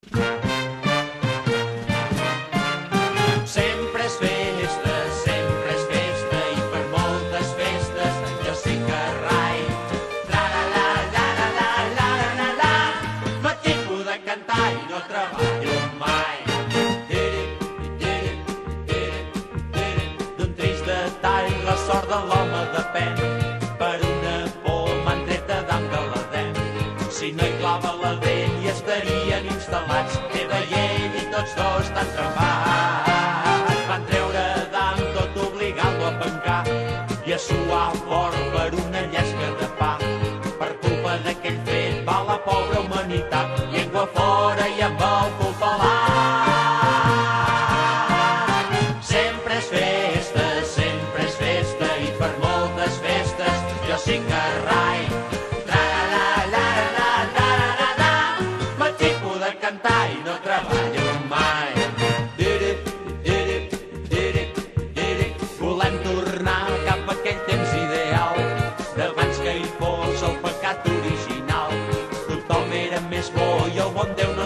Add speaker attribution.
Speaker 1: Sempre és festa i per moltes festes jo sí que rai. La-la-la-la-la-la-la-la-la, m'atipo de cantar i no treballo mai. D'un trist detall la sort de l'home depèn, per una por m'han tret de dam de l'Edem. Si no hi clava la dent hi estarien instal·lats Eva i ell i tots dos tan trempats. Van treure dam tot obligant-lo a pencar i a suar fort per una llesca de pa. Per culpa d'aquell fet va la pobra humanitat, llengua fora i amb el cul pelat. Sempre és festa i per moltes festes jo sí que rai. M'atipo de cantar i no treballo mai. Volem tornar cap a aquell temps ideal d'abans que hi fos el pecat original.